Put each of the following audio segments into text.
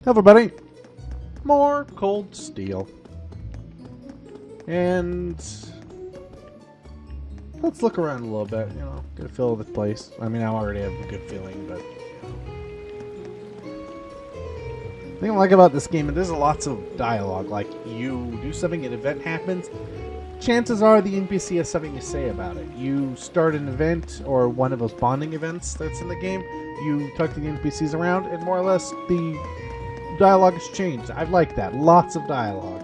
Everybody, more Cold Steel. And let's look around a little bit, get a feel of the place. I mean, I already have a good feeling, but the thing I like about this game is there's lots of dialogue. Like, you do something, an event happens, chances are the NPC has something to say about it. You start an event or one of those bonding events that's in the game, you talk to the NPCs around, and more or less the dialogue has changed. I like that. Lots of dialogue.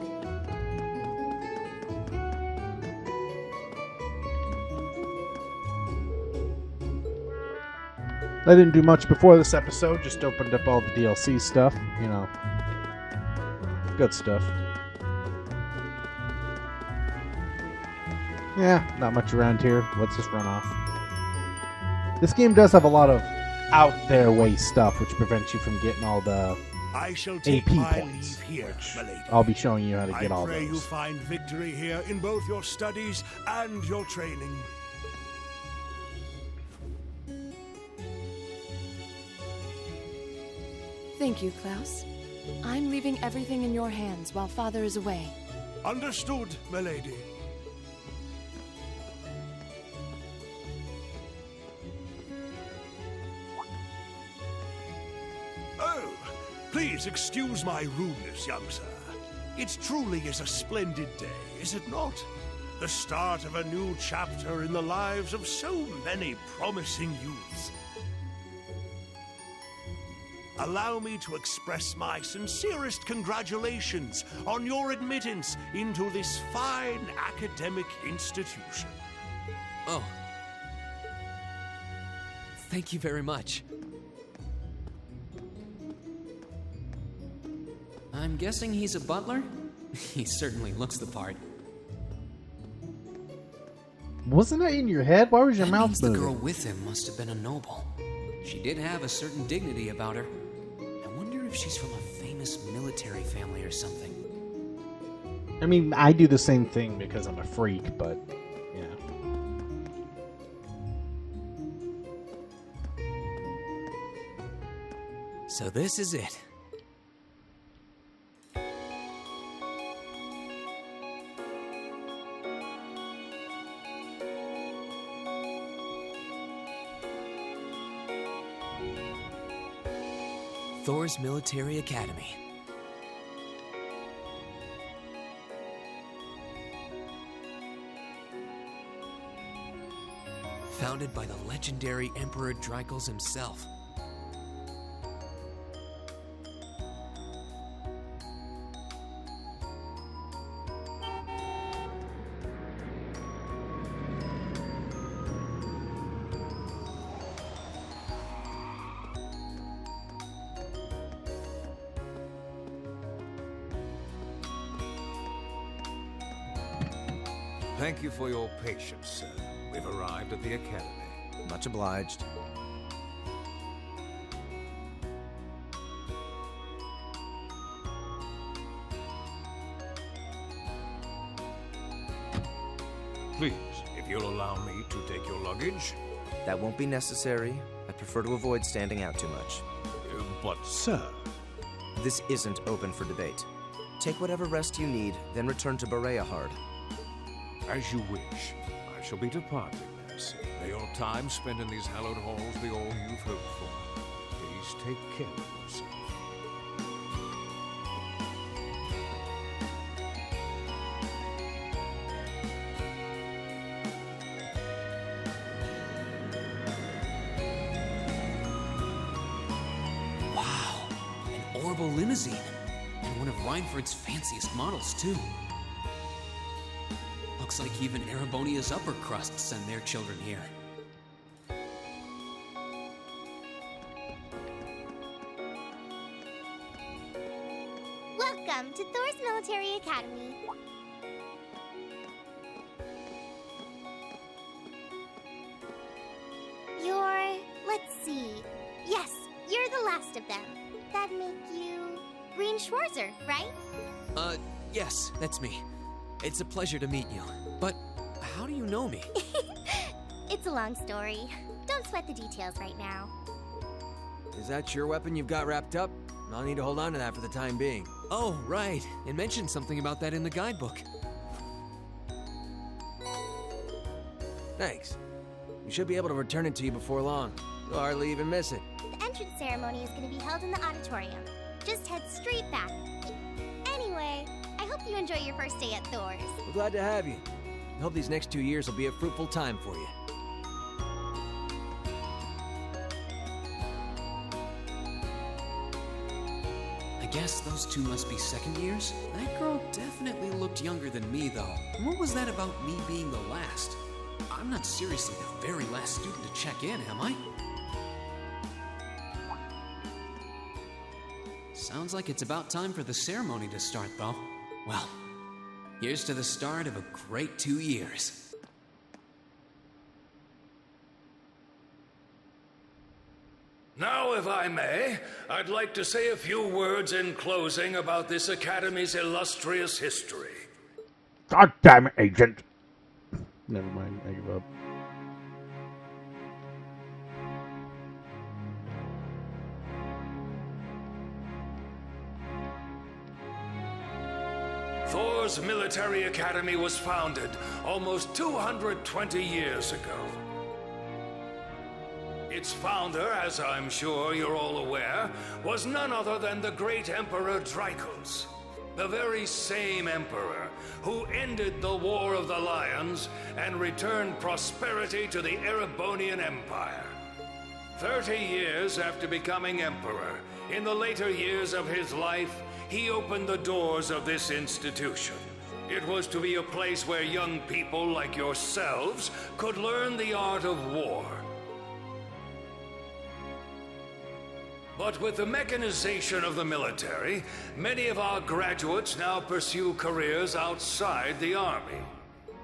I didn't do much before this episode, just opened up all the DLC stuff, good stuff. Yeah, not much around here. Let's just run off. This game does have a lot of out there way stuff, which prevents you from getting all the I shall take AP my points, leave here, which my lady. I'll be showing you how to get all I pray those. you find victory here in both your studies and your training. Thank you, Klaus. I'm leaving everything in your hands while Father is away. Understood, my lady. Oh, please excuse my rudeness, young sir. It truly is a splendid day, is it not? The start of a new chapter in the lives of so many promising youths. Allow me to express my sincerest congratulations on your admittance into this fine academic institution. Oh. Thank you very much. I'm guessing he's a butler? He certainly looks the part. Wasn't that in your head? Why was your That mouth means moving? the girl with him must have been a noble. She did have a certain dignity about her. I wonder if she's from a famous military family or something. I mean, I do the same thing because I'm a freak, but yeah. So this is it. Thor's Military Academy. Founded by the legendary Emperor Dreikels himself. Thank you for your patience, sir. We've arrived at the academy. Much obliged. Please, if you'll allow me to take your luggage. That won't be necessary. I prefer to avoid standing out too much. But, sir... This isn't open for debate. Take whatever rest you need, then return to Bereahard. As you wish. I shall be departing then, sir. May your time spent in these hallowed halls be all you've hoped for. Please take care of yourself. Wow, an orbital limousine. And one of Reinford's fanciest models, too. Looks like even Erebonia's upper crust send their children here. Welcome to Thor's Military Academy. Let's see. Yes, you're the last of them. That'd make you Green Schwarzer, right? Yes, that's me. It's a pleasure to meet you. But how do you know me? It's a long story. Don't sweat the details right now. Is that your weapon you've got wrapped up? I'll need to hold on to that for the time being. Oh, right. It mentioned something about that in the guidebook. Thanks. We should be able to return it to you before long. You'll hardly even miss it. The entrance ceremony is going to be held in the auditorium. Just head straight back. Anyway, I hope you enjoy your first day at Thor's. We're glad to have you. I hope these next 2 years will be a fruitful time for you. I guess those two must be second years? That girl definitely looked younger than me, though. What was that about me being the last? I'm not seriously the very last student to check in, am I? Sounds like it's about time for the ceremony to start, though. Well, here's to the start of a great 2 years. Now, if I may, I'd like to say a few words in closing about this Academy's illustrious history. God damn it, Agent. Never mind, I give up. Thor's Military Academy was founded almost 220 years ago. Its founder, as I'm sure you're all aware, was none other than the great Emperor Dracos, the very same emperor who ended the War of the Lions and returned prosperity to the Erebonian Empire. 30 years after becoming emperor, in the later years of his life, he opened the doors of this institution. It was to be a place where young people like yourselves could learn the art of war. But with the mechanization of the military, many of our graduates now pursue careers outside the Army.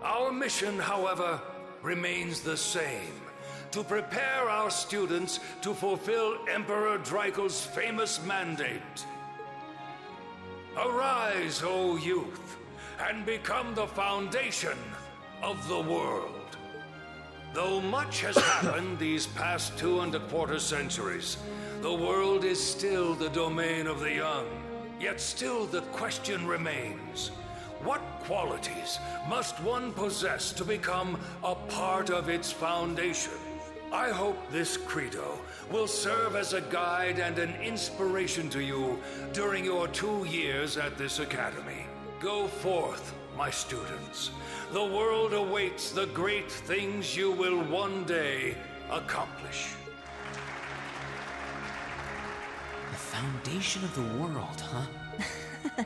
Our mission, however, remains the same: to prepare our students to fulfill Emperor Dracos' famous mandate. Arise, O youth, and become the foundation of the world. Though much has happened these past 2¼ centuries, the world is still the domain of the young. Yet still the question remains: what qualities must one possess to become a part of its foundation? I hope this credo will serve as a guide and an inspiration to you during your 2 years at this academy. Go forth, my students. The world awaits the great things you will one day accomplish. The foundation of the world, huh?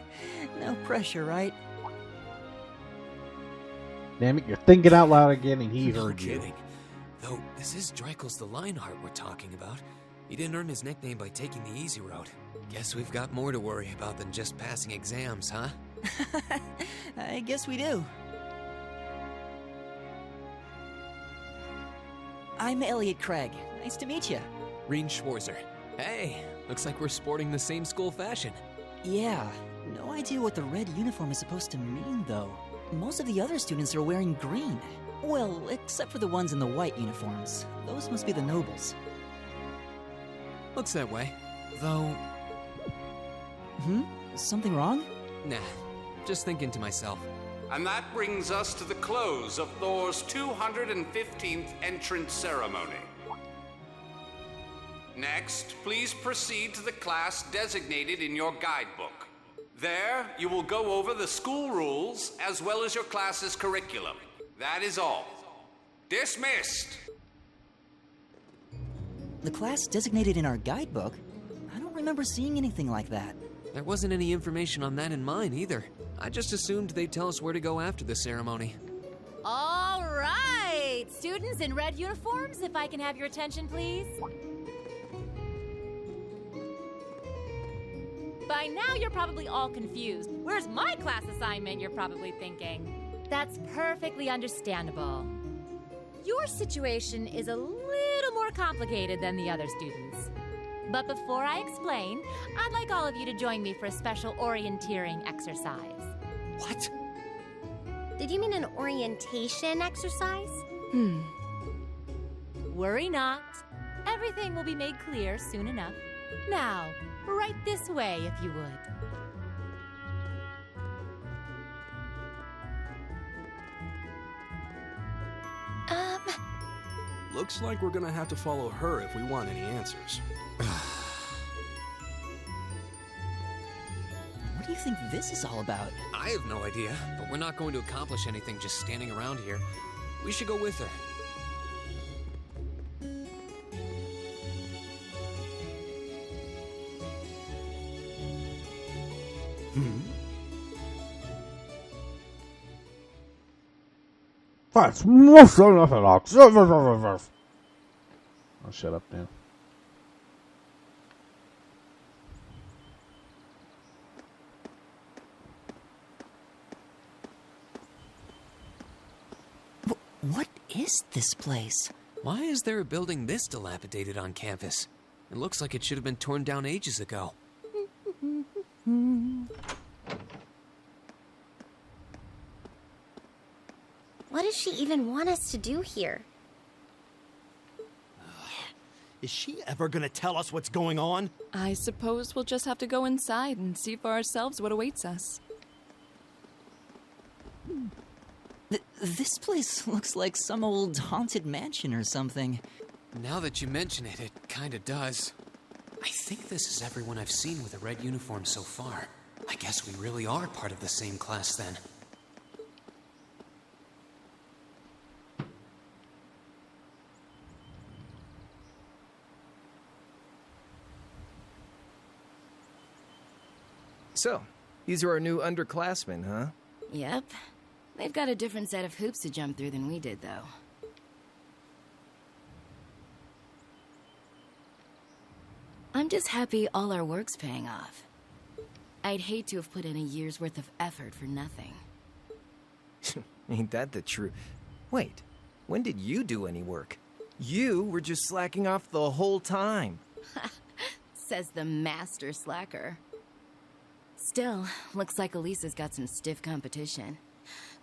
No pressure, right? Damn it, you're thinking out loud again and he No heard you. kidding. Though, this is Dracos the Lionheart we're talking about. He didn't earn his nickname by taking the easy road. Guess we've got more to worry about than just passing exams, huh? I guess we do. I'm Elliot Craig. Nice to meet you. Reen Schwarzer. Hey, looks like we're sporting the same school fashion. Yeah, no idea what the red uniform is supposed to mean, though. Most of the other students are wearing green. Well, except for the ones in the white uniforms. Those must be the nobles. Looks that way. Though, Something wrong? nah, just thinking to myself. And that brings us to the close of Thor's 215th entrance ceremony. Next, please proceed to the class designated in your guidebook. There, you will go over the school rules as well as your class's curriculum. That is all. Dismissed! The class designated in our guidebook? I don't remember seeing anything like that. There wasn't any information on that in mine either. I just assumed they'd tell us where to go after the ceremony. All right! Students in red uniforms, if I can have your attention, please. By now, you're probably all confused. Where's my class assignment, you're probably thinking. That's perfectly understandable. Your situation is a little more complicated than the other students. But before I explain, I'd like all of you to join me for a special orienteering exercise. What? Did you mean an orientation exercise? Worry not. Everything will be made clear soon enough. Now, Right this way, if you would. Looks like we're gonna have to follow her if we want any answers. What do you think this is all about? I have no idea, but we're not going to accomplish anything just standing around here. We should go with her. That's most unorthodox. Oh, shut up now. What is this place? Why is there a building this dilapidated on campus? It looks like it should have been torn down ages ago. What does she even want us to do here? Is she ever gonna tell us what's going on? I suppose we'll just have to go inside and see for ourselves what awaits us. This place looks like some old haunted mansion or something. Now that you mention it, it kinda does. I think this is everyone I've seen with a red uniform so far. I guess we really are part of the same class then. So, these are our new underclassmen, huh? Yep. They've got a different set of hoops to jump through than we did, though. I'm just happy all our work's paying off. I'd hate to have put in a year's worth of effort for nothing. Ain't that the truth? Wait, when did you do any work? You were just slacking off the whole time. Says the master slacker. Still, looks like Elisa's got some stiff competition.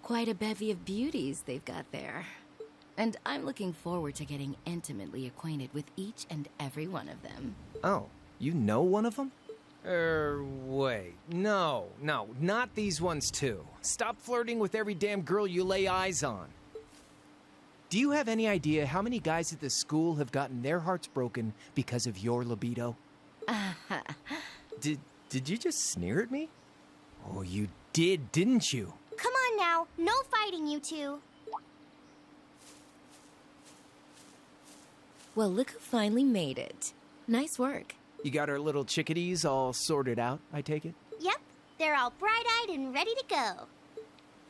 Quite a bevy of beauties they've got there. And I'm looking forward to getting intimately acquainted with each and every one of them. Oh, you know one of them? Wait. No, not these ones too. Stop flirting with every damn girl you lay eyes on. Do you have any idea how many guys at this school have gotten their hearts broken because of your libido? Did you just sneer at me? Oh, you did, didn't you? Come on now, no fighting, you two. Well, look who finally made it. Nice work. You got our little chickadees all sorted out, I take it? Yep, they're all bright-eyed and ready to go.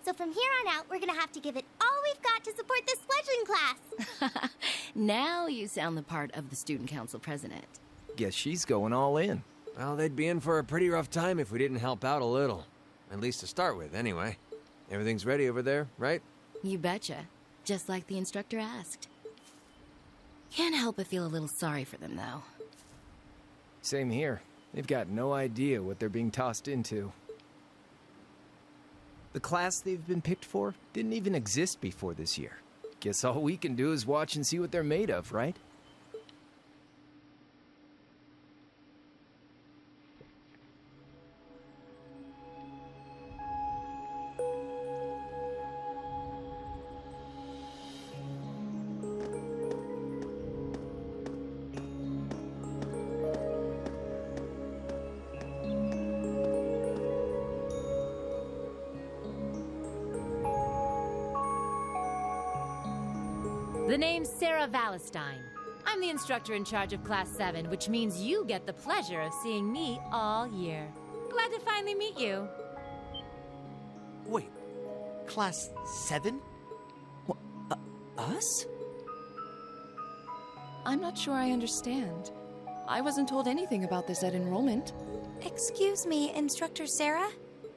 So from here on out, we're gonna have to give it all we've got to support this fledgling class. Now you sound the part of the student council president. Guess she's going all in. Well, they'd be in for a pretty rough time if we didn't help out a little. At least to start with, anyway. Everything's ready over there, right? You betcha. Just like the instructor asked. Can't help but feel a little sorry for them, though. Same here. They've got no idea what they're being tossed into. The class they've been picked for didn't even exist before this year. Guess all we can do is watch and see what they're made of, right? The name's Sarah Valestine. I'm the instructor in charge of Class 7, which means you get the pleasure of seeing me all year. Glad to finally meet you. Wait, Class 7? Us? I'm not sure I understand. I wasn't told anything about this at enrollment. Excuse me, Instructor Sarah?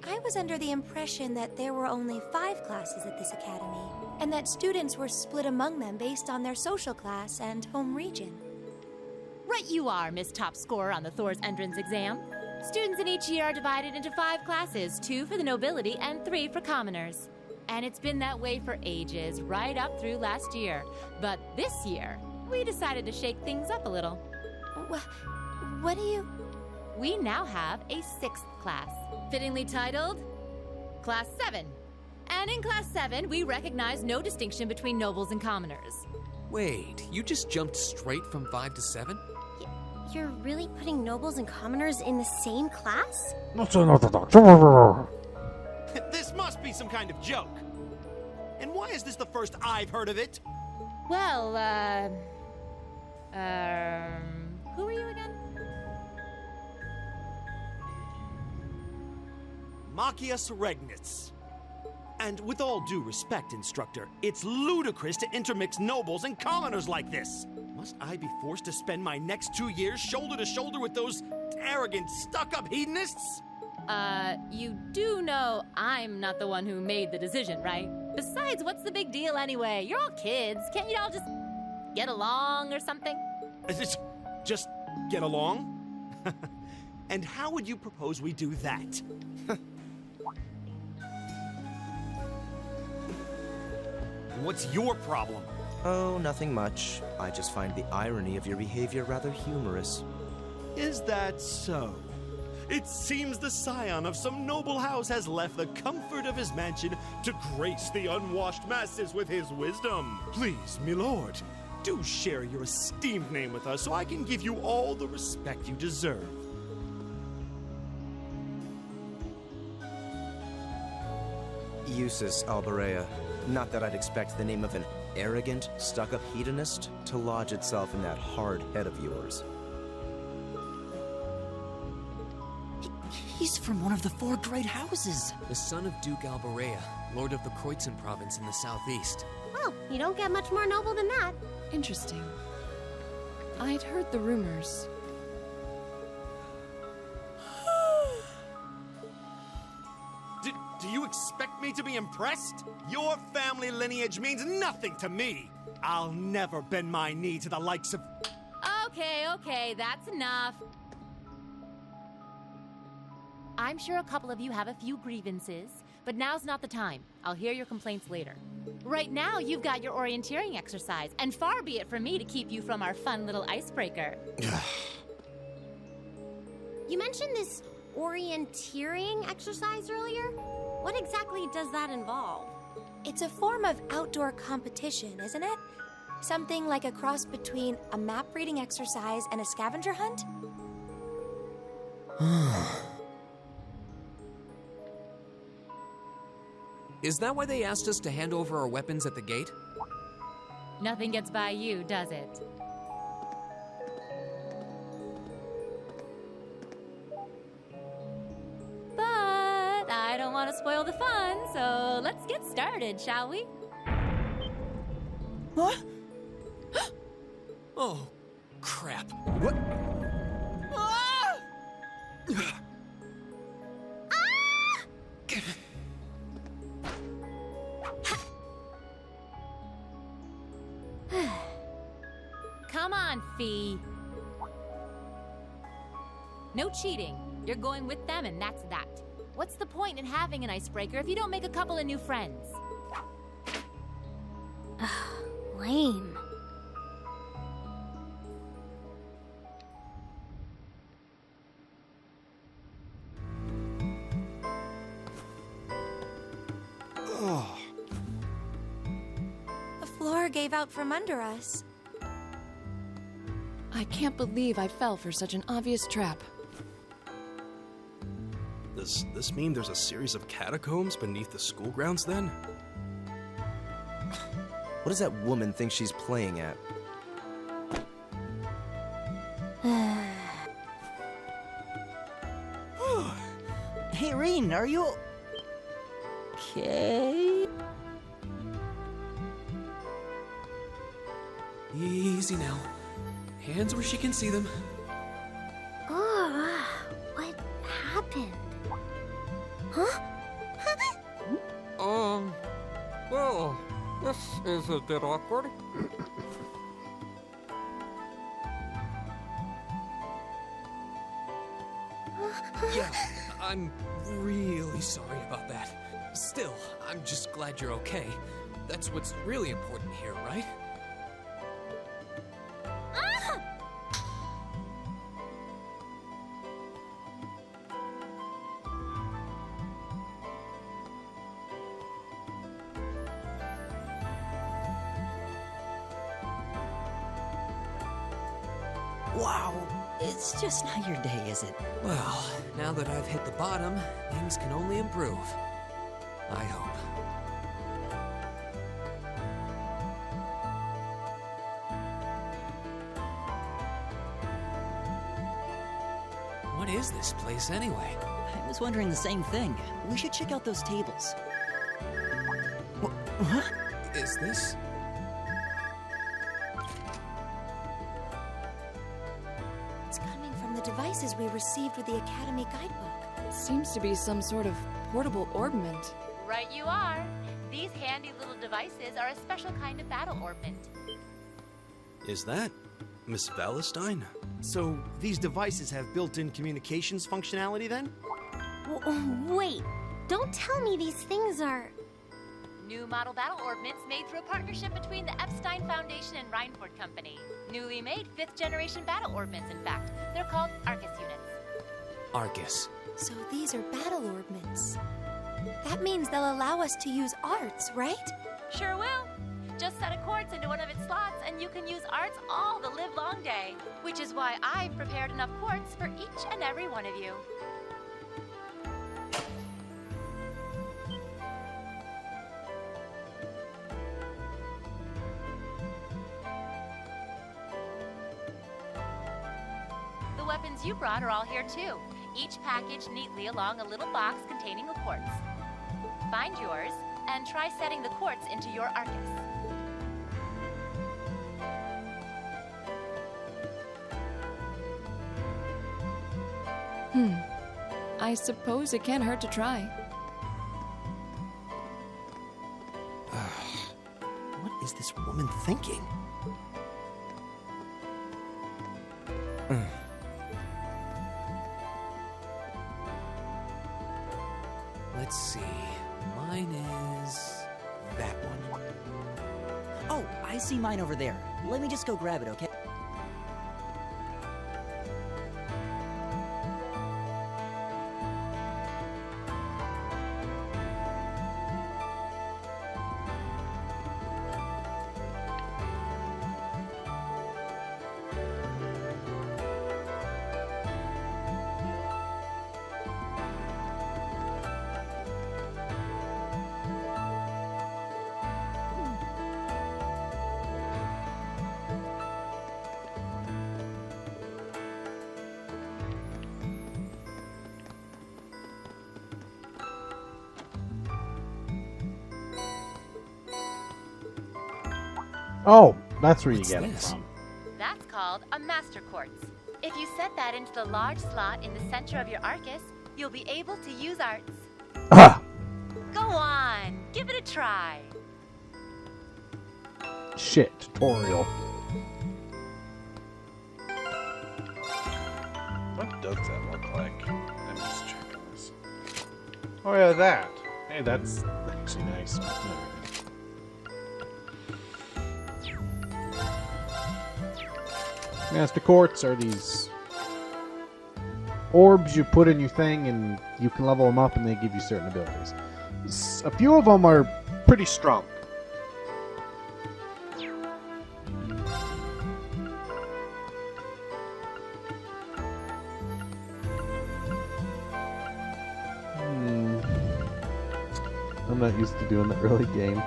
I was under the impression that there were only 5 classes at this academy, and that students were split among them based on their social class and home region. Right you are, Miss Top Scorer on the Thor's entrance exam. Students in each year are divided into 5 classes, 2 for the nobility and 3 for commoners. And it's been that way for ages, right up through last year. But this year, we decided to shake things up a little. What do you... we now have a 6th class, fittingly titled Class 7. And in Class 7, we recognize no distinction between nobles and commoners. Wait, you just jumped straight from 5 to 7? You're really putting nobles and commoners in the same class? This must be some kind of joke. And why is this the first I've heard of it? Well, who are you again? Machias Regnitz. And with all due respect, instructor, it's ludicrous to intermix nobles and commoners like this. Must I be forced to spend my next 2 years shoulder to shoulder with those arrogant, stuck-up hedonists? You do know I'm not the one who made the decision, right? Besides, what's the big deal anyway? You're all kids. Can't you all just get along or something? Just get along? And how would you propose we do that? What's your problem? Oh, nothing much. I just find the irony of your behavior rather humorous. Is that so? It seems the scion of some noble house has left the comfort of his mansion to grace the unwashed masses with his wisdom. Please, milord, do share your esteemed name with us so I can give you all the respect you deserve. Usus Alberea. Not that I'd expect the name of an arrogant, stuck-up hedonist to lodge itself in that hard head of yours. He's from one of the 4 great houses. The son of Duke Alberea, lord of the Kreuzon province in the southeast. Well, you don't get much more noble than that. Interesting. I'd heard the rumors. Do you expect me to be impressed? Your family lineage means nothing to me. I'll never bend my knee to the likes of... Okay, that's enough. I'm sure a couple of you have a few grievances, but now's not the time. I'll hear your complaints later. Right now, you've got your orienteering exercise, and far be it from me to keep you from our fun little icebreaker. You mentioned this orienteering exercise earlier? What exactly does that involve? It's a form of outdoor competition, isn't it? Something like a cross between a map-reading exercise and a scavenger hunt? Is that why they asked us to hand over our weapons at the gate? Nothing gets by you, does it? But I don't want to spoil the fun, so let's get started, shall we? What? Oh, crap. What? Come on, Fee. No cheating. You're going with them, and that's that. What's the point in having an icebreaker if you don't make a couple of new friends? Lame. The floor gave out from under us. I can't believe I fell for such an obvious trap. Does this mean there's a series of catacombs beneath the school grounds then? What does that woman think she's playing at? Hey, Reen, are you... okay? Easy now. Hands where she can see them. Oh, what happened? Huh? Well, this is a bit awkward. Yeah, I'm really sorry about that. Still, I'm just glad you're okay. That's what's really important here, right? Wow, it's just not your day, is it? Well, now that I've hit the bottom, things can only improve. I hope. What is this place anyway? I was wondering the same thing. We should check out those tables. What is this? It's coming from the devices we received with the Academy guidebook. Seems to be some sort of portable orbment. Right you are. These handy little devices are a special kind of battle orbment. Is that Miss Valentine? So, these devices have built-in communications functionality then? Wait, don't tell me these things are... New model battle orbments made through a partnership between the Epstein Foundation and Reinford Company. Newly made 5th generation battle orbments, in fact. They're called Arcus units. Arcus. So these are battle orbments. That means they'll allow us to use arts, right? Sure will. Just set a quartz into one of its slots and you can use arts all the live-long day. Which is why I've prepared enough quartz for each and every one of you. The weapons you brought are all here too, each packaged neatly along a little box containing a quartz. Find yours, and try setting the quartz into your Arcus. I suppose it can't hurt to try. What is this woman thinking? Let's see. Mine is that one. Oh, I see mine over there. Let me just go grab it, okay? Oh, that's where you What's get it this? from. That's called a master quartz. If you set that into the large slot in the center of your Arcus, you'll be able to use arts. Ah! Go on, give it a try. Shit, tutorial. What does that look like? I'm just checking this. Oh yeah, that. Hey, that's actually nice. Master quartz are these orbs you put in your thing and you can level them up and they give you certain abilities. A few of them are pretty strong. I'm not used to doing that early game,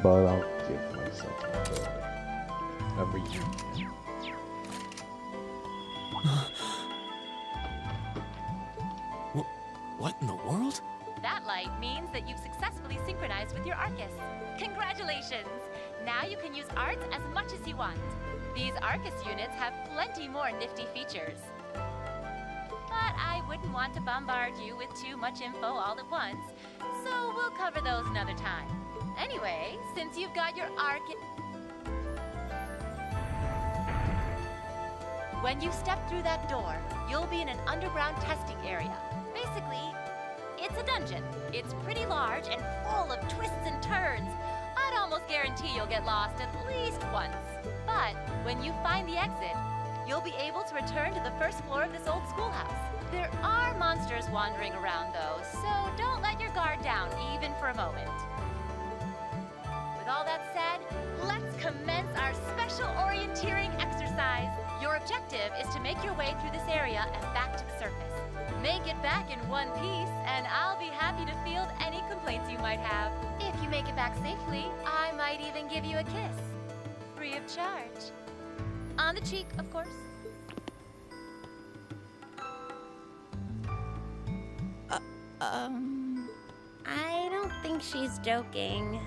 but I'll give myself an ability every year. What in the world? That light means that you've successfully synchronized with your Arcus. Congratulations! Now you can use arts as much as you want. These Arcus units have plenty more nifty features. But I wouldn't want to bombard you with too much info all at once, so we'll cover those another time. Anyway, since you've got your Arcus... When you step through that door, you'll be in an underground testing area. Basically, it's a dungeon. It's pretty large and full of twists and turns. I'd almost guarantee you'll get lost at least once. But when you find the exit, you'll be able to return to the first floor of this old schoolhouse. There are monsters wandering around, though, so don't let your guard down even for a moment. With all that said, let's commence our special orienteering exercise. Your objective is to make your way through this area and back to the surface. Make it back in one piece, and I'll be happy to field any complaints you might have. If you make it back safely, I might even give you a kiss. Free of charge. On the cheek, of course. I don't think she's joking.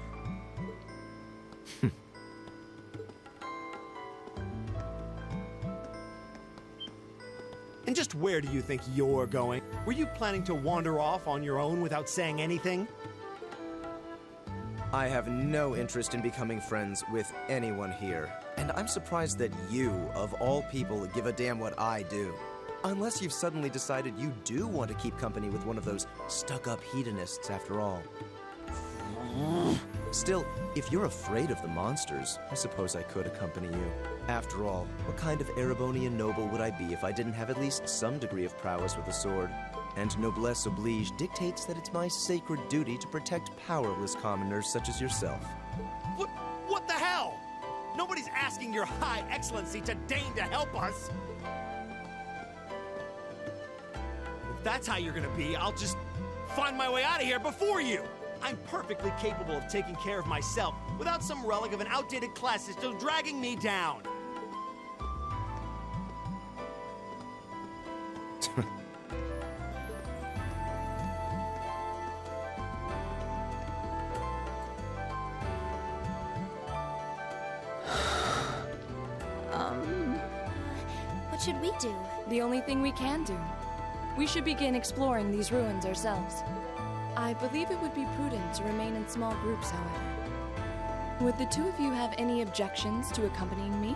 And just where do you think you're going? Were you planning to wander off on your own without saying anything? I have no interest in becoming friends with anyone here, and I'm surprised that you, of all people, give a damn what I do. Unless you've suddenly decided you do want to keep company with one of those stuck-up hedonists after all. Still, if you're afraid of the monsters, I suppose I could accompany you. After all, what kind of Erebonian noble would I be if I didn't have at least some degree of prowess with a sword? And noblesse oblige dictates that it's my sacred duty to protect powerless commoners such as yourself. What the hell? Nobody's asking your High Excellency to deign to help us. If that's how you're gonna be, I'll just find my way out of here before you. I'm perfectly capable of taking care of myself without some relic of an outdated class system dragging me down. What should we do? The only thing we can do. We should begin exploring these ruins ourselves. I believe it would be prudent to remain in small groups, however. Would the two of you have any objections to accompanying me?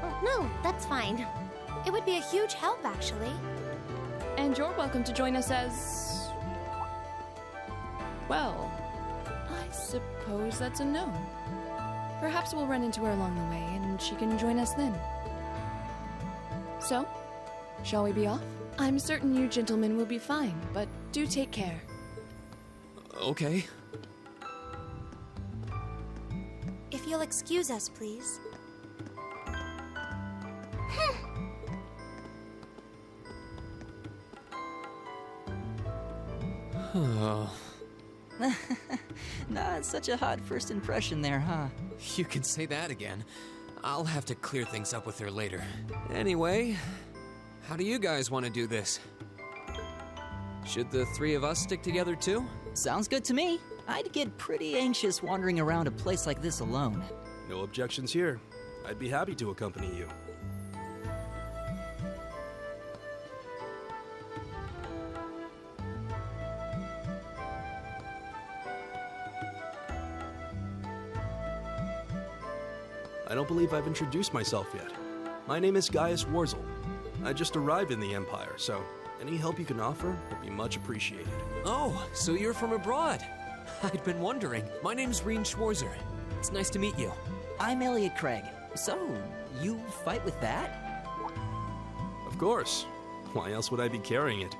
Oh, no, that's fine. It would be a huge help, actually. And you're welcome to join us as... well, I suppose that's a no. Perhaps we'll run into her along the way, and she can join us then. So, shall we be off? I'm certain you gentlemen will be fine, but do take care. Okay. If you'll excuse us, please. Not such a hot first impression there, huh? You can say that again. I'll have to clear things up with her later. Anyway, how do you guys want to do this? Should the three of us stick together too? Sounds good to me. I'd get pretty anxious wandering around a place like this alone. No objections here. I'd be happy to accompany you. I don't believe I've introduced myself yet. My name is Gaius Warzel. I just arrived in the Empire, so any help you can offer would be much appreciated. Oh, so you're from abroad. I'd been wondering. My name's Reen Schwarzer. It's nice to meet you. I'm Elliot Craig. So, you fight with that? Of course. Why else would I be carrying it?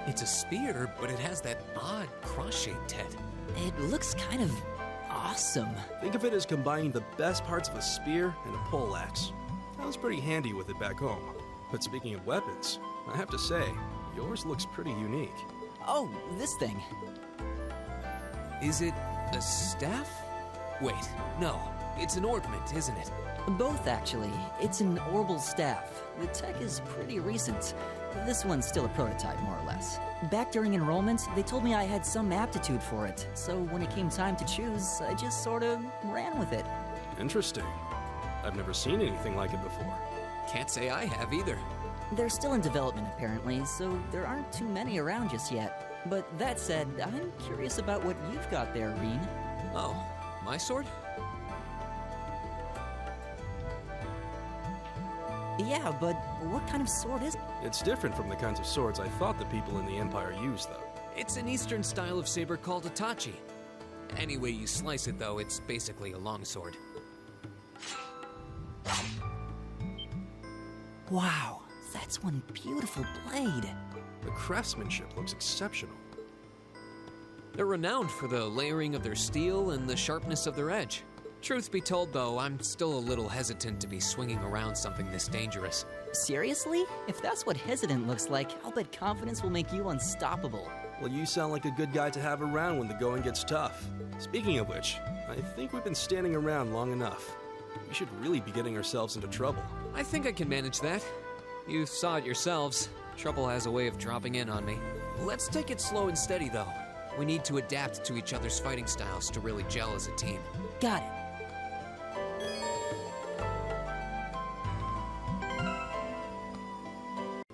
It's a spear, but it has that odd cross-shaped head. It looks kind of awesome. Think of it as combining the best parts of a spear and a poleaxe. I was pretty handy with it back home. But speaking of weapons, I have to say, yours looks pretty unique. Oh, this thing. Is it a staff? Wait, no. It's an Orbment, isn't it? Both, actually. It's an orbal staff. The tech is pretty recent. This one's still a prototype, more or less. Back during enrollment, they told me I had some aptitude for it, so when it came time to choose, I just sort of ran with it. Interesting. I've never seen anything like it before. Can't say I have either. They're still in development, apparently, so there aren't too many around just yet. But that said, I'm curious about what you've got there, Reen. Oh, my sword? Yeah, but what kind of sword is it? It's different from the kinds of swords I thought the people in the Empire used, though. It's an Eastern style of saber called Itachi. Any way you slice it, though, it's basically a longsword. Wow. That's one beautiful blade. The craftsmanship looks exceptional. They're renowned for the layering of their steel and the sharpness of their edge. Truth be told, though, I'm still a little hesitant to be swinging around something this dangerous. Seriously? If that's what hesitant looks like, I'll bet confidence will make you unstoppable. Well, you sound like a good guy to have around when the going gets tough. Speaking of which, I think we've been standing around long enough. We should really be getting ourselves into trouble. I think I can manage that. You saw it yourselves. Trouble has a way of dropping in on me. Let's take it slow and steady, though. We need to adapt to each other's fighting styles to really gel as a team. Got it.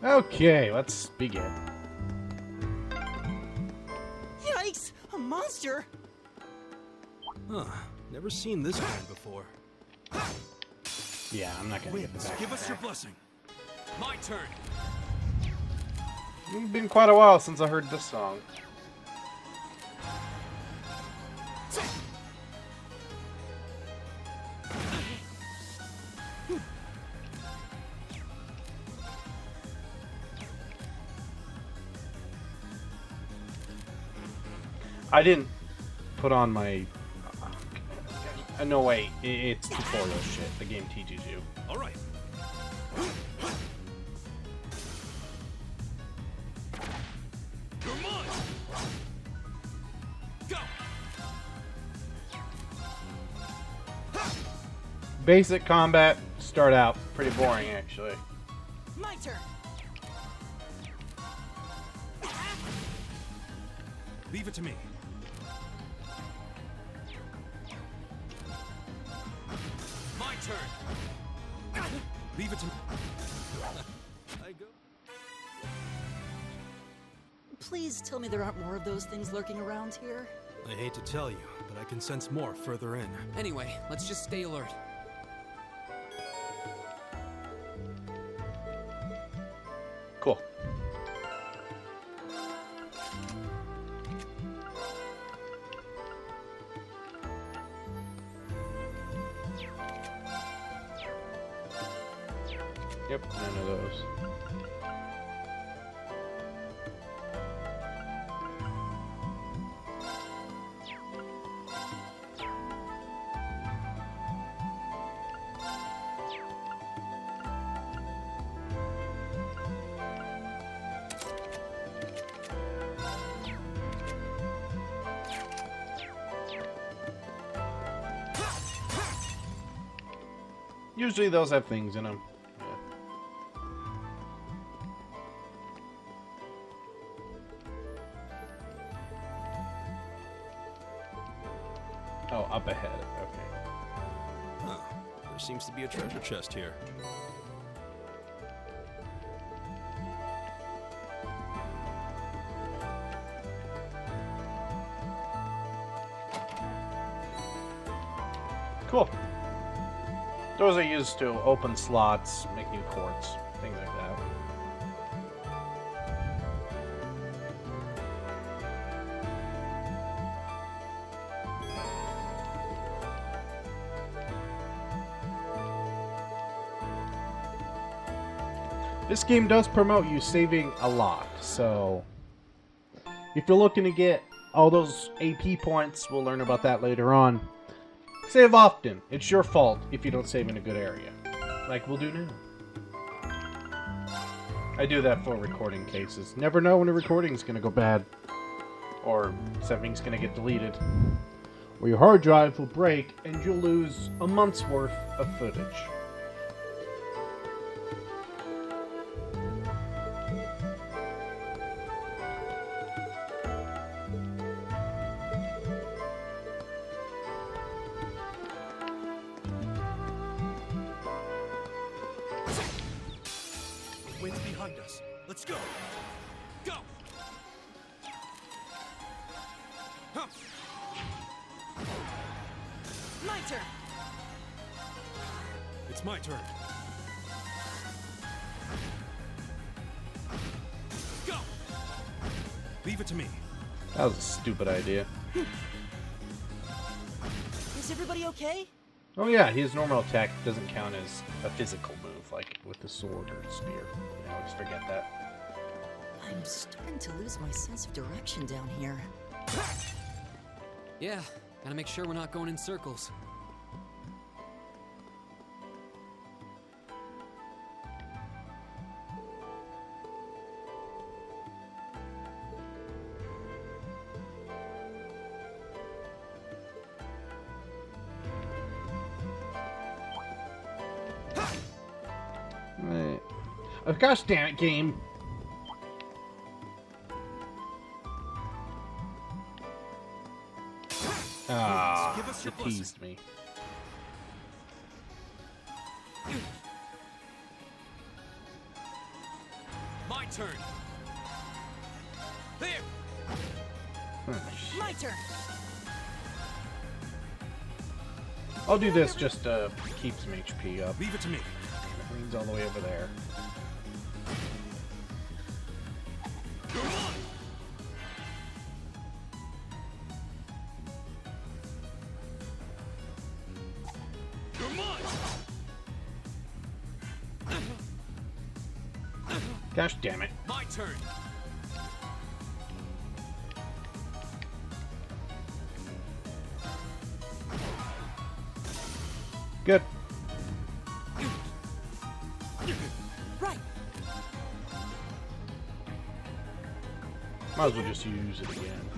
Okay, let's begin. Yikes! A monster? Huh. Never seen this kind before. Yeah, I'm not gonna get the back. Give us your blessing. My turn. It's been quite a while since I heard this song. I didn't put on my... no, wait. It's tutorial shit. The game teaches you. All right. You're mine. Go. Basic combat, start out pretty boring, actually. My turn. Leave it to me. My turn. Leave it to me. I go. Please tell me there aren't more of those things lurking around here. I hate to tell you, but I can sense more further in. Anyway, let's just stay alert. Cool. Yep, none of those. Usually those have things in them. Oh, up ahead. Okay. Huh. There seems to be a treasure chest here. Cool. Those are used to open slots, make new quartz, things like that. This game does promote you saving a lot, so if you're looking to get all those AP points, we'll learn about that later on. Save often. It's your fault if you don't save in a good area. Like we'll do now. I do that for recording cases. Never know when a recording's gonna go bad. Or something's gonna get deleted. Or your hard drive will break and you'll lose a month's worth of footage. Wind's behind us. Let's go. Go. Huh. My turn. It's my turn. Go. Leave it to me. That was a stupid idea. Is everybody okay? Oh yeah, his normal attack doesn't count as a physical move, like with the sword or spear. I always forget that. I'm starting to lose my sense of direction down here. Yeah, gotta make sure we're not going in circles. Oh, gosh damn it, game. Ah, it teased me. My turn. There. My turn. I'll do this just to keep some HP up. Leave it to me. It leans all the way over there. Gosh damn it. My turn. Good. Right. Might as well just use it again.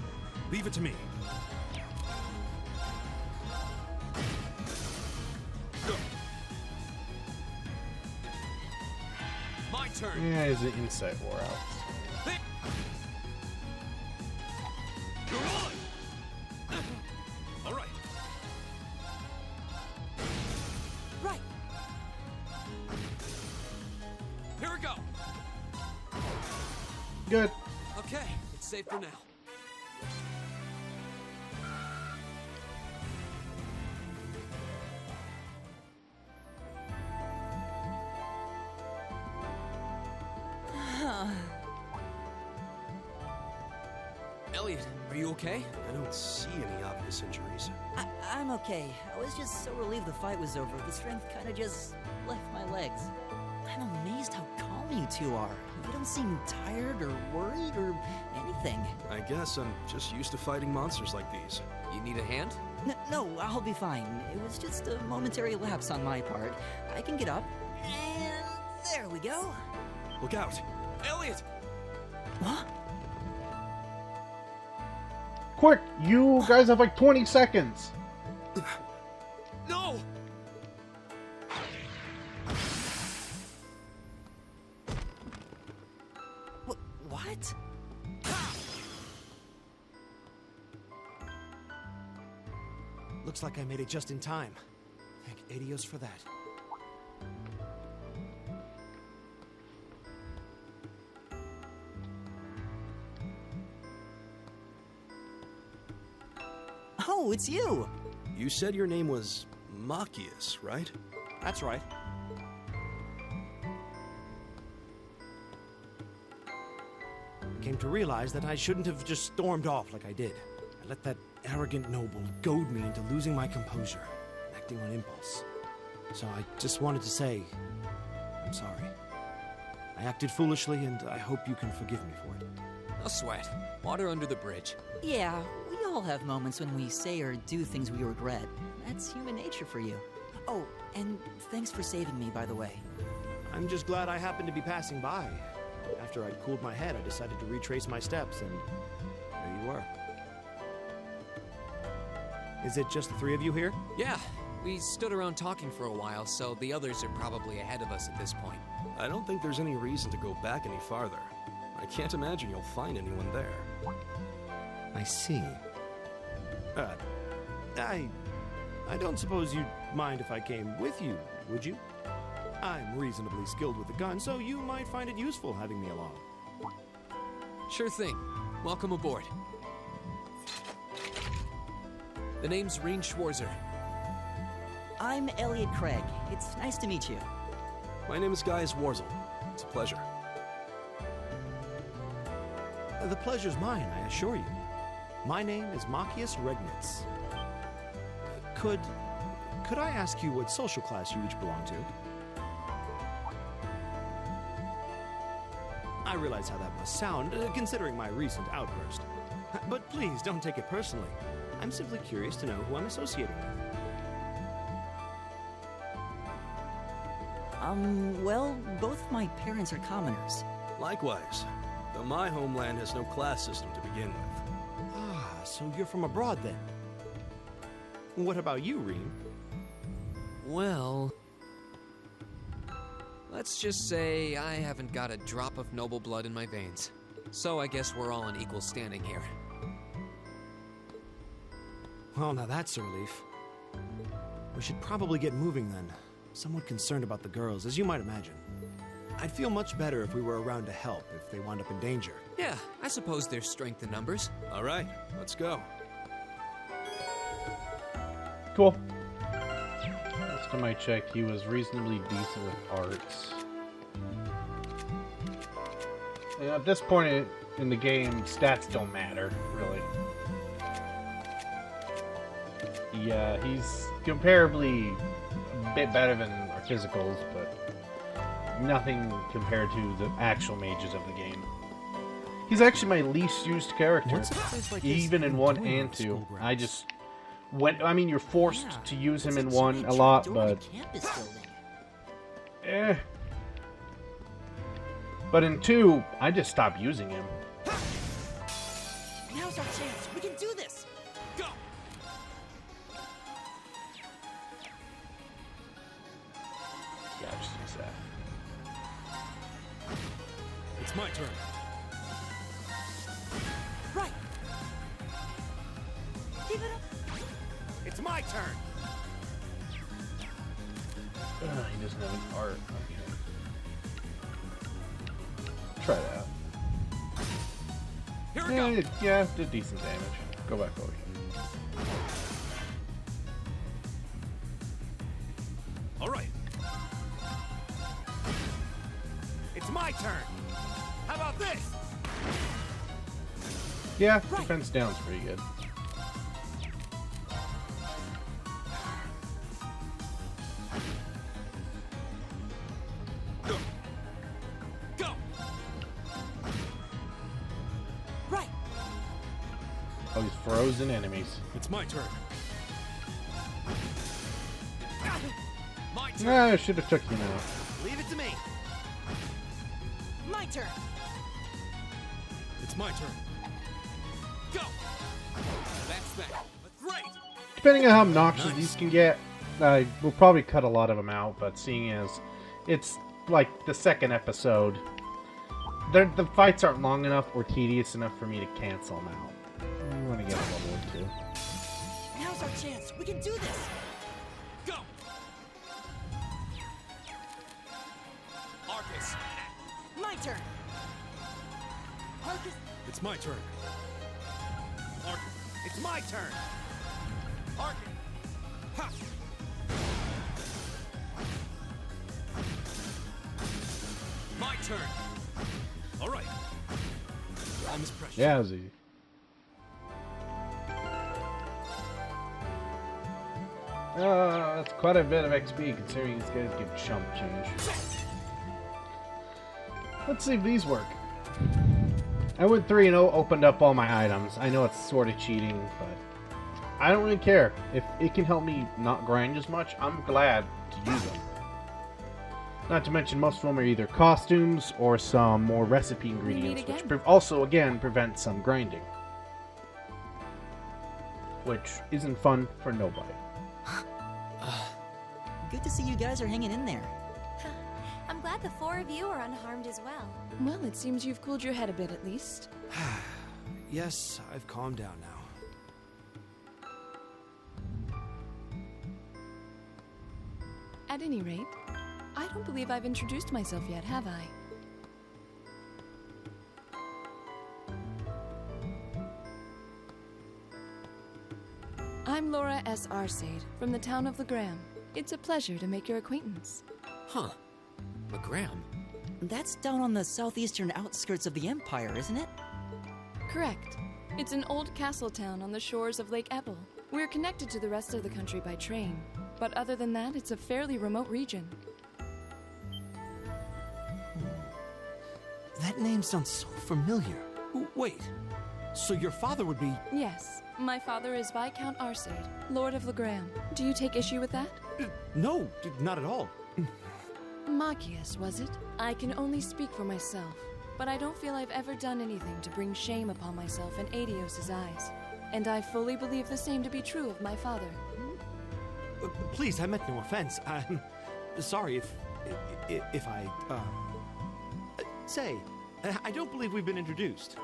Leave it to me. My turn. Yeah, his insight wore out. All right. Right. Here we go. Good. Okay, it's safe for now. Elliot, are you okay? I don't see any obvious injuries. I'm okay. I was just so relieved the fight was over. The strength kind of just left my legs. I'm amazed how calm you two are. You don't seem tired or worried or anything. I guess I'm just used to fighting monsters like these. You need a hand? No, I'll be fine. It was just a momentary lapse on my part. I can get up. And there we go. Look out! Elliot! What? Quick, you guys have like 20 seconds. No! What? Looks like I made it just in time. Thank Adios for that. Oh, it's you! You said your name was Machias, right? That's right. I came to realize that I shouldn't have just stormed off like I did. I let that arrogant noble goad me into losing my composure, acting on impulse. So I just wanted to say, I'm sorry. I acted foolishly, and I hope you can forgive me for it. No sweat. Water under the bridge. Yeah, we all have moments when we say or do things we regret. That's human nature for you. Oh, and thanks for saving me, by the way. I'm just glad I happened to be passing by. After I'd cooled my head, I decided to retrace my steps, and there you were. Is it just the three of you here? Yeah, we stood around talking for a while, so the others are probably ahead of us at this point. I don't think there's any reason to go back any farther. I can't imagine you'll find anyone there. I see. I don't suppose you'd mind if I came with you, would you? I'm reasonably skilled with a gun, so you might find it useful having me along. Sure thing. Welcome aboard. The name's Reen Schwarzer. I'm Elliot Craig. It's nice to meet you. My name is Gaius Warzel. It's a pleasure. The pleasure's mine, I assure you. My name is Machias Regnitz. could I ask you what social class you each belong to? I realize how that must sound, considering my recent outburst. But please, don't take it personally. I'm simply curious to know who I'm associating with. Well, both of my parents are commoners. Likewise, though my homeland has no class system to begin with. Ah, so you're from abroad then? What about you, Reem? Well, let's just say I haven't got a drop of noble blood in my veins. So I guess we're all in equal standing here. Well, now that's a relief. We should probably get moving then. Somewhat concerned about the girls, as you might imagine. I'd feel much better if we were around to help if they wound up in danger. Yeah, I suppose there's strength in numbers. All right, let's go. Cool. Last time I checked, he was reasonably decent with arts. And at this point in the game, stats don't matter, really. Yeah, he's comparably a bit better than our physicals, but nothing compared to the actual mages of the game. He's actually my least used character, even in 1 and 2. I just went. I mean, you're forced to use him in 1 a lot, but But in 2, I just stopped using him. Now's our chance. We can do this. Go. Yeah, just use that. It's my turn. Right. Give it up. It's my turn. He doesn't have an art. Okay. Try that. Here we go. Yeah, did decent damage. Go back over here. All right. It's my turn. How about this? Yeah, defense down's pretty good. Go. Go. Right. Oh, he's frozen enemies. It's my turn. My turn. Nah, I should have took you now. Leave it to me. My turn. It's my turn. Go. That's that. Great. Depending on how obnoxious these can get, we'll probably cut a lot of them out, but seeing as it's like the second episode, the fights aren't long enough or tedious enough for me to cancel them out. I want to get a level or 2. Now's our chance. We can do this. Go. Arcus. My turn. Arcus. It's my turn. Arcus. It's my turn. Arcus. Ha. My turn. All right. Time is precious. Yeah, it was easy. That's quite a bit of XP considering these guys give chump change. Let's see if these work. I went 3-0, opened up all my items. I know it's sort of cheating, but I don't really care. If it can help me not grind as much, I'm glad to use them. Not to mention most of them are either costumes or some more recipe ingredients, which also, again, prevent some grinding. Which isn't fun for nobody. Good to see you guys are hanging in there. I'm glad the 4 of you are unharmed as well. Well, it seems you've cooled your head a bit at least. Yes, I've calmed down now. At any rate, I don't believe I've introduced myself yet, have I? I'm Laura S. Xseed from the town of Legram. It's a pleasure to make your acquaintance. Huh. Legram? That's down on the southeastern outskirts of the Empire, isn't it? Correct. It's an old castle town on the shores of Lake Ebble. We're connected to the rest of the country by train. But other than that, it's a fairly remote region. That name sounds so familiar. Wait, so your father would be... Yes, my father is Viscount Xseed, Lord of Legram. Do you take issue with that? No, not at all. Magius, was it? I can only speak for myself, but I don't feel I've ever done anything to bring shame upon myself in Adios' eyes. And I fully believe the same to be true of my father. Please, I meant no offense. I'm sorry if I, say, I don't believe we've been introduced.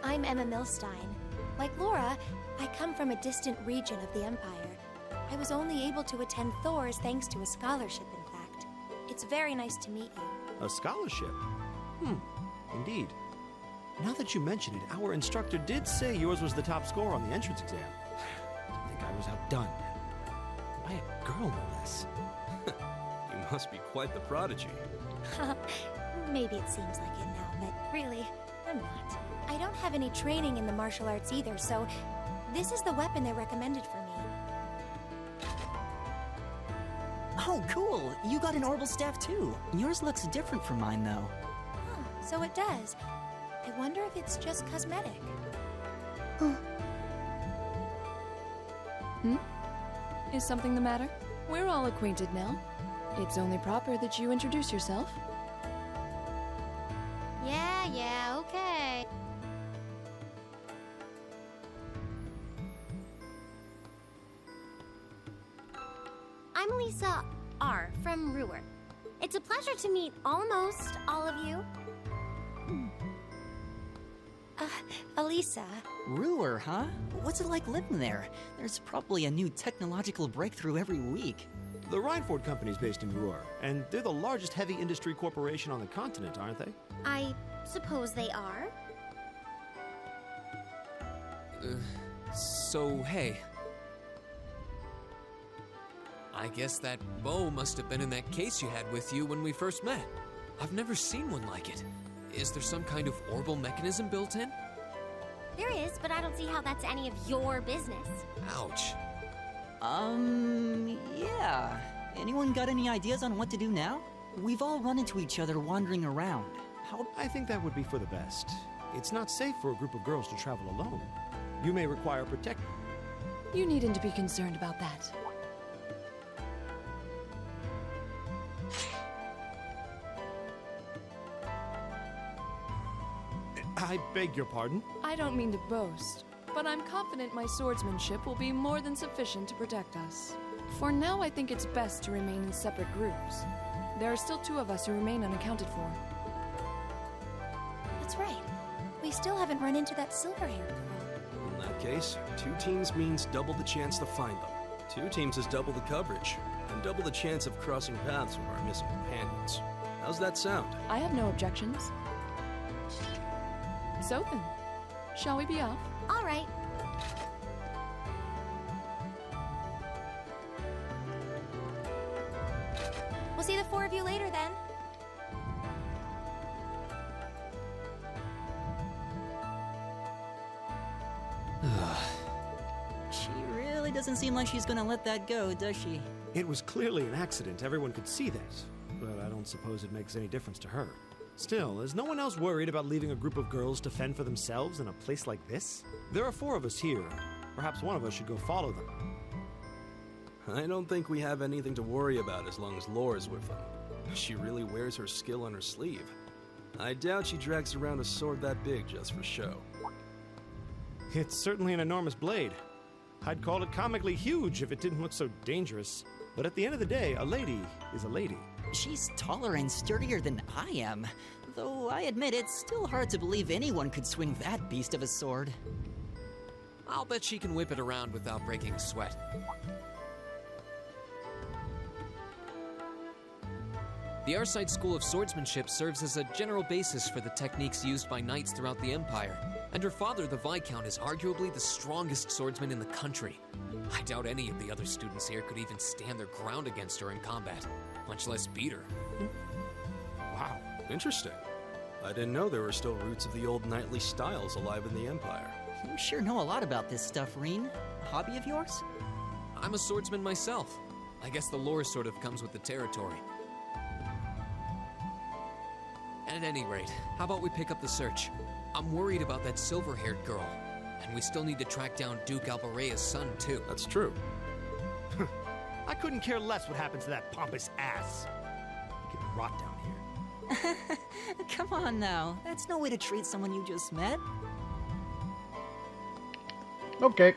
I'm Emma Milstein. Like Laura, I come from a distant region of the Empire. I was only able to attend Thor's thanks to a scholarship, in fact. It's very nice to meet you. A scholarship? Indeed. Now that you mention it, our instructor did say yours was the top score on the entrance exam. I think I was outdone. By a girl, no less. You must be quite the prodigy. Maybe it seems like it now, but really, I'm not. I don't have any training in the martial arts either, so this is the weapon they recommended for me. Oh, cool! You got an orbital staff too. Yours looks different from mine, though. Huh, so it does. I wonder if it's just cosmetic. Is something the matter? We're all acquainted now. It's only proper that you introduce yourself. Yeah, okay. I'm Lisa R. from Ruhr. It's a pleasure to meet almost all of you. Elisa. Ruhr, huh? What's it like living there? There's probably a new technological breakthrough every week. The Rhineford Company's based in Ruhr, and they're the largest heavy industry corporation on the continent, aren't they? I suppose they are. So, hey. I guess that bow must have been in that case you had with you when we first met. I've never seen one like it. Is there some kind of orbital mechanism built in? There is, but I don't see how that's any of your business. Ouch. Yeah. Anyone got any ideas on what to do now? We've all run into each other wandering around. I think that would be for the best. It's not safe for a group of girls to travel alone. You may require protection. You needn't to be concerned about that. I beg your pardon? I don't mean to boast, but I'm confident my swordsmanship will be more than sufficient to protect us. For now, I think it's best to remain in separate groups. There are still 2 of us who remain unaccounted for. That's right. We still haven't run into that silver-haired girl. In that case, 2 teams means double the chance to find them. 2 teams is double the coverage, and double the chance of crossing paths with our missing companions. How's that sound? I have no objections. So then, shall we be off? All right. We'll see the 4 of you later then. She really doesn't seem like she's gonna let that go, does she? It was clearly an accident, everyone could see that. But I don't suppose it makes any difference to her. Still, is no one else worried about leaving a group of girls to fend for themselves in a place like this? There are 4 of us here. Perhaps one of us should go follow them. I don't think we have anything to worry about as long as Laura's with them. She really wears her skill on her sleeve. I doubt she drags around a sword that big just for show. It's certainly an enormous blade. I'd call it comically huge if it didn't look so dangerous. But at the end of the day, a lady is a lady. She's taller and sturdier than I am, though I admit it's still hard to believe anyone could swing that beast of a sword. I'll bet she can whip it around without breaking a sweat. The Xseed School of Swordsmanship serves as a general basis for the techniques used by knights throughout the Empire, and her father, the Viscount, is arguably the strongest swordsman in the country. I doubt any of the other students here could even stand their ground against her in combat, much less beat her. Wow, interesting. I didn't know there were still roots of the old knightly styles alive in the Empire. You sure know a lot about this stuff, Reen. A hobby of yours? I'm a swordsman myself. I guess the lore sort of comes with the territory. At any rate, how about we pick up the search? I'm worried about that silver-haired girl. And we still need to track down Duke Albarea's son, too. That's true. I couldn't care less what happens to that pompous ass. He can rot down here. Come on now. That's no way to treat someone you just met. Okay.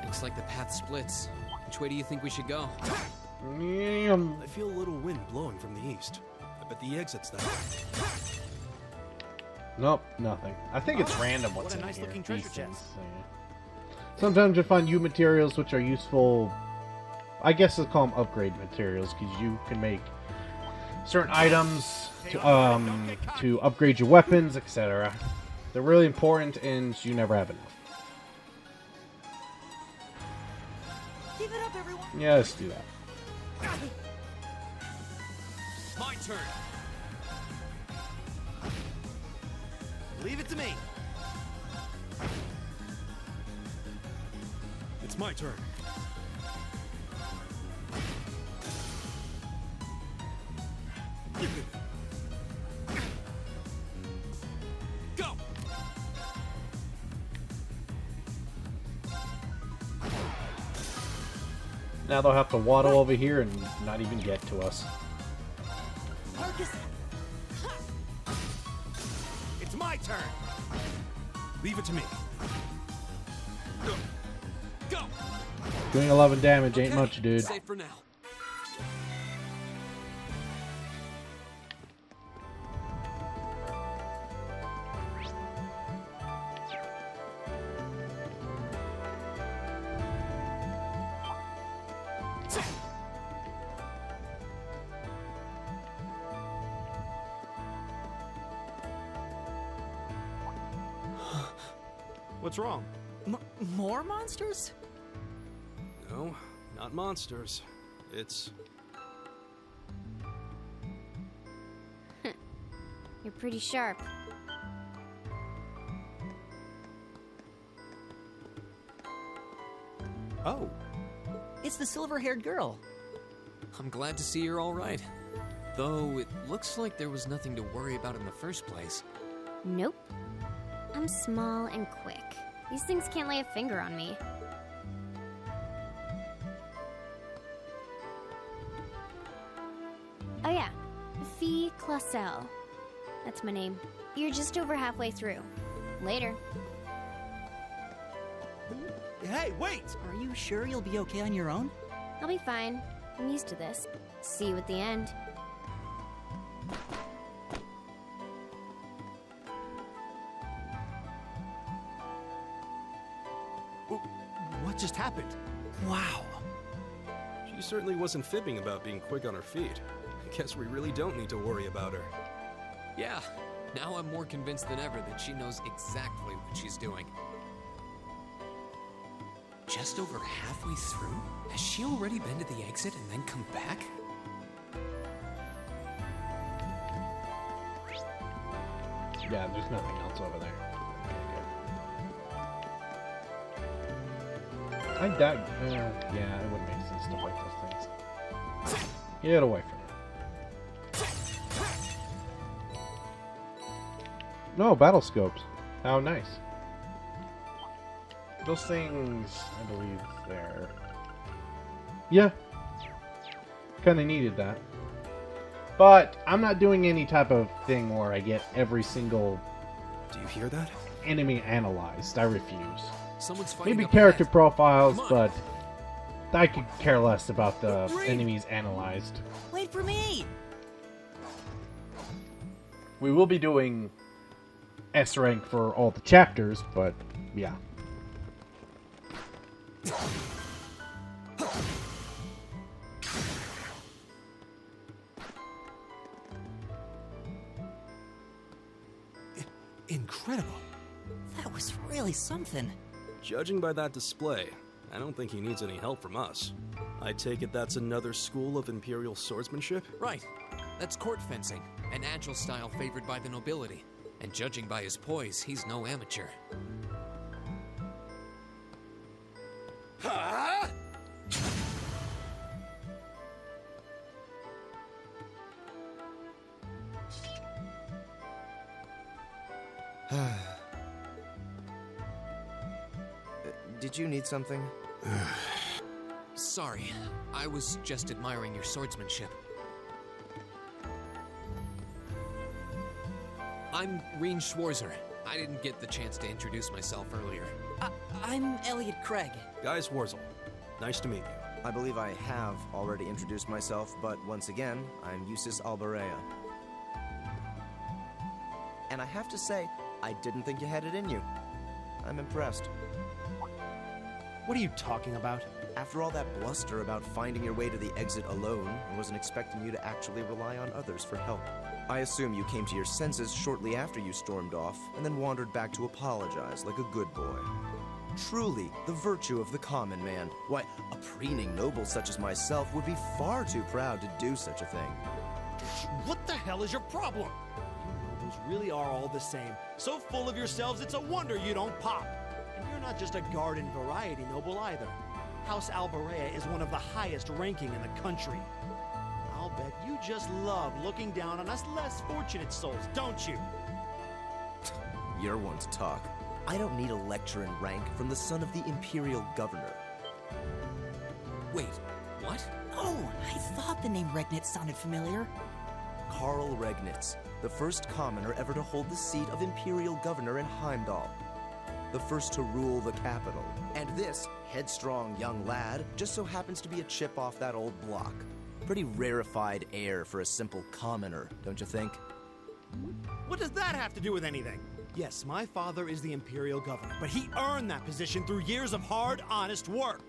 Looks like the path splits. Which way do you think we should go? I feel a little wind blowing from the east. I bet the exit's that way. Nope, nothing. I think it's random what's What a in nice here. looking treasure These chest. things, yeah. Sometimes you find new materials which are useful. I guess they'll call them upgrade materials because you can make certain items to upgrade your weapons, etc. They're really important, and you never have enough. Give it up, everyone. Yeah, let's do that. My turn. Leave it to me. It's my turn. Go! Now they'll have to waddle over here and not even get to us. Marcus! It's my turn. Leave it to me. Go! Go! Doing 11 damage ain't much, dude. Safe for now. What's wrong? More monsters? No, not monsters. It's... You're pretty sharp. Oh. It's the silver-haired girl. I'm glad to see you're all right. Though it looks like there was nothing to worry about in the first place. Nope. I'm small and quick. These things can't lay a finger on me. Oh yeah, Fee Clausel. That's my name. You're just over halfway through. Later. Hey, wait! Are you sure you'll be okay on your own? I'll be fine. I'm used to this. See you at the end. What just happened? Wow. She certainly wasn't fibbing about being quick on her feet. I guess we really don't need to worry about her. Yeah, now I'm more convinced than ever that she knows exactly what she's doing. Just over halfway through? Has she already been to the exit and then come back? Yeah, there's nothing else over there. I doubt. Yeah, it wouldn't make sense to fight those things. Get away from it. No, battle scopes. How nice. Those things, I believe, there. Yeah. Kinda needed that. But I'm not doing any type of thing where I get every single... Do you hear that? ...enemy analyzed. I refuse. Someone's fighting Maybe up character ahead. profiles, but I could care less about the enemies analyzed. Wait for me! We will be doing S rank for all the chapters, but yeah. Incredible. That was really something. Judging by that display, I don't think he needs any help from us. I take it that's another school of Imperial swordsmanship? Right. That's court fencing. an agile style favored by the nobility. And judging by his poise, he's no amateur. Huh? Did you need something? Sorry, I was just admiring your swordsmanship. I'm Reen Schwarzer. I didn't get the chance to introduce myself earlier. I'm Elliot Craig. Guy Schwarzel. Nice to meet you. I believe I have already introduced myself, but once again, I'm Eustace Alberea. And I have to say, I didn't think you had it in you. I'm impressed. What are you talking about? After all that bluster about finding your way to the exit alone, I wasn't expecting you to actually rely on others for help. I assume you came to your senses shortly after you stormed off, and then wandered back to apologize like a good boy. Truly, the virtue of the common man. Why, a preening noble such as myself would be far too proud to do such a thing. What the hell is your problem? You nobles really are all the same. So full of yourselves, it's a wonder you don't pop. And you're not just a garden variety noble either. House Alberea is one of the highest ranking in the country. I'll bet you just love looking down on us less fortunate souls, don't you? You're one to talk. I don't need a lecture in rank from the son of the Imperial Governor. Wait, what? Oh, I thought the name Regnitz sounded familiar. Karl Regnitz, the first commoner ever to hold the seat of Imperial Governor in Heimdall. The first to rule the capital. And this headstrong young lad just so happens to be a chip off that old block. Pretty rarefied air for a simple commoner, don't you think? What does that have to do with anything? Yes, my father is the Imperial Governor, but he earned that position through years of hard, honest work.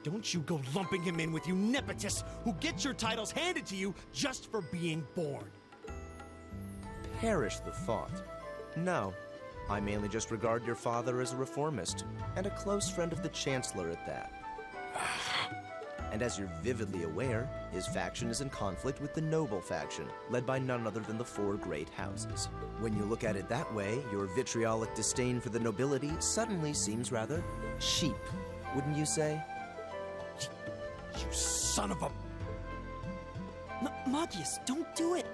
Don't you go lumping him in with you nepotists who get your titles handed to you just for being born. Perish the thought. No, I mainly just regard your father as a reformist, and a close friend of the Chancellor at that. And as you're vividly aware, his faction is in conflict with the noble faction, led by none other than the four great houses. When you look at it that way, your vitriolic disdain for the nobility suddenly seems rather cheap, wouldn't you say? You son of a... Magius, don't do it!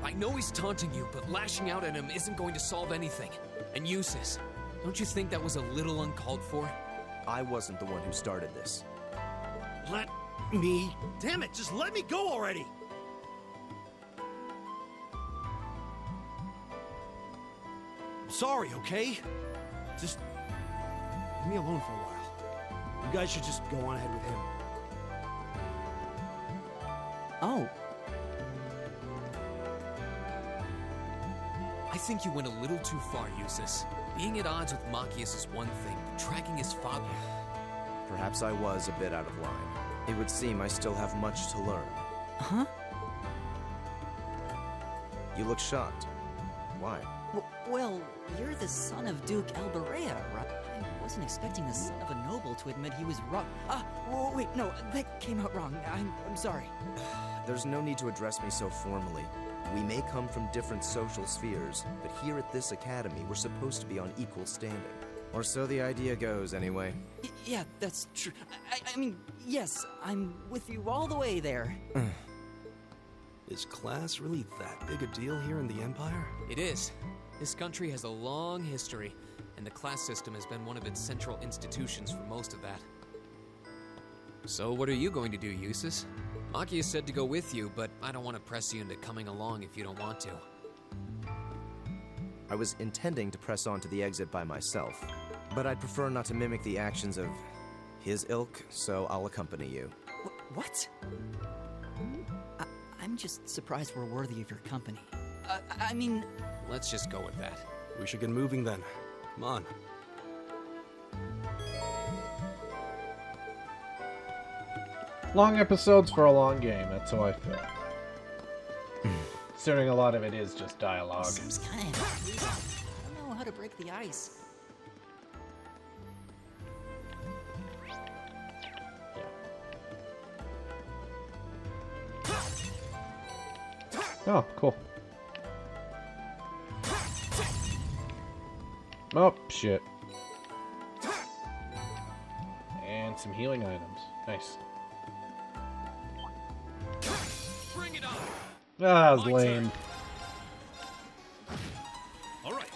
I know he's taunting you, but lashing out at him isn't going to solve anything. And Eustace, don't you think that was a little uncalled for? I wasn't the one who started this. Let me... Damn it, just let me go already! I'm sorry, okay? Just... leave me alone for a while. You guys should just go on ahead with him. Oh. I think you went a little too far, Eustace. Being at odds with Machias is one thing, but tracking his father... Perhaps I was a bit out of line. It would seem I still have much to learn. Huh? You look shocked. Why? Well, you're the son of Duke Alberea, right? I wasn't expecting the son of a noble to admit he was wrong. Wait, no, that came out wrong. I'm sorry. There's no need to address me so formally. We may come from different social spheres, but here at this academy, we're supposed to be on equal standing. Or so the idea goes, anyway. Yeah, that's true. I mean, yes, I'm with you all the way there. Is class really that big a deal here in the Empire? It is. This country has a long history, and the class system has been one of its central institutions for most of that. So what are you going to do, Eustace? Machias said to go with you, but I don't want to press you into coming along if you don't want to. I was intending to press on to the exit by myself, but I'd prefer not to mimic the actions of his ilk, so I'll accompany you. What? I'm just surprised we're worthy of your company. I mean... Let's just go with that. We should get moving then. Come on. Long episodes for a long game, that's how I feel. Considering a lot of it is just dialogue. Seems kind of... I don't know how how to break the ice. Oh, cool. Oh, shit. And some healing items. Nice. Bring it on. Ah, that was lame. All right.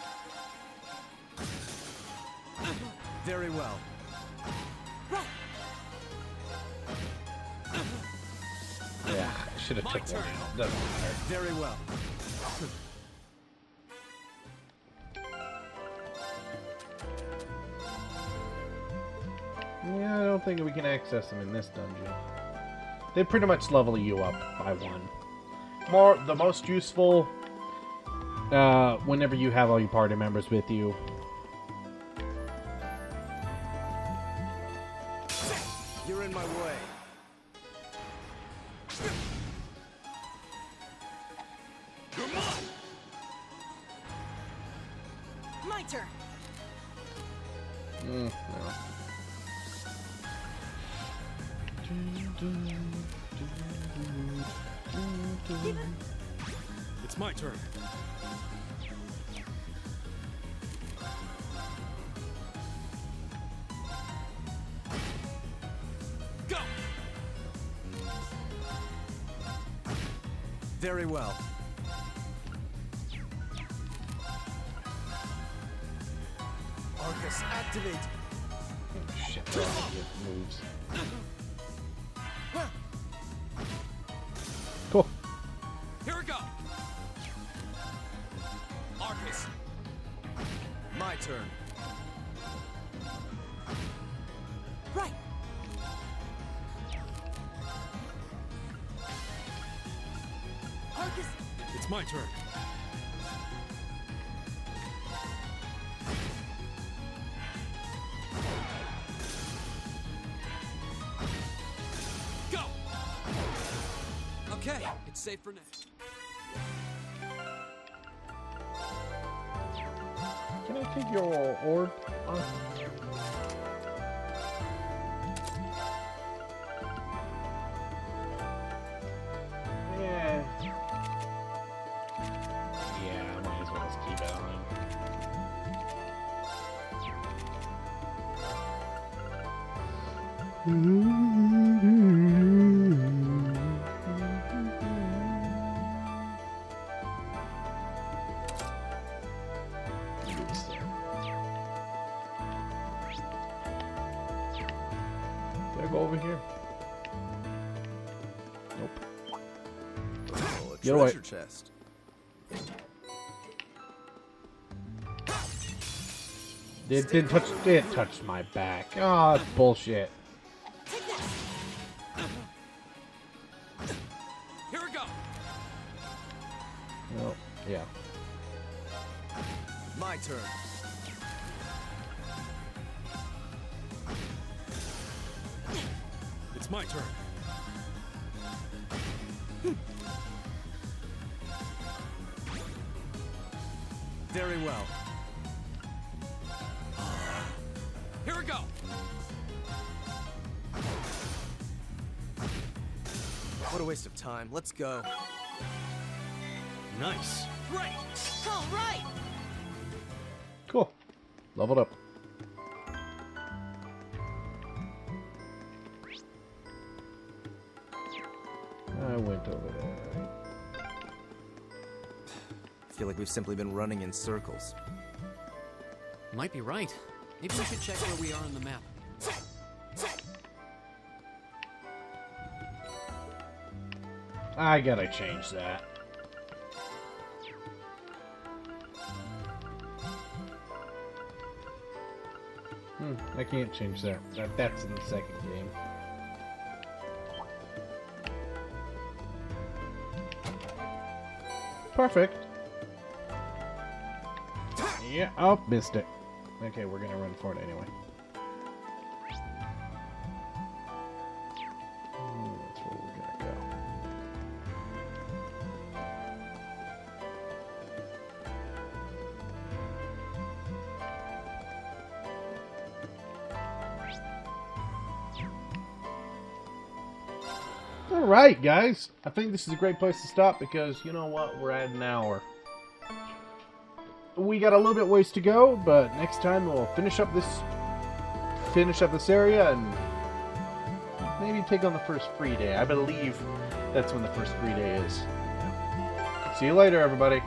Very well. Yeah, I should have took one out. Doesn't matter. Very well. Yeah, I don't think we can access them in this dungeon. They pretty much level you up by one. The most useful whenever you have all your party members with you. You're in my way. My turn. No. It's my turn. Go. Very well. Arcus, activate. Oh, shit. Moves. Cool. Here we go. Arcus. My turn. Right. Arcus. It's my turn. Go. Okay, it's safe for now. Can I take your orb on? Yeah. Yeah, I might as well just keep it on. Did I go over here? Nope. Oh, a Get away. treasure chest. It didn't touch. It touched my back. Oh, that's bullshit. Here we go. Oh, yeah. My turn. It's my turn. Very well. Here we go. What a waste of time. Let's go. Nice. Right. All right. Cool. Leveled up. I went over there. I feel like we've simply been running in circles. Might be right. Maybe we should check where we are on the map. I gotta change that. I can't change that. That's in the second game. Perfect. Yeah, oh, missed it. Okay, we're gonna run for it anyway. That's where we're gonna go. Alright, guys. I think this is a great place to stop because, you know what, we're at an hour. We got a little bit ways to go, but next time we'll finish up this area and maybe take on the first free day. I believe that's when the first free day is. See you later, everybody.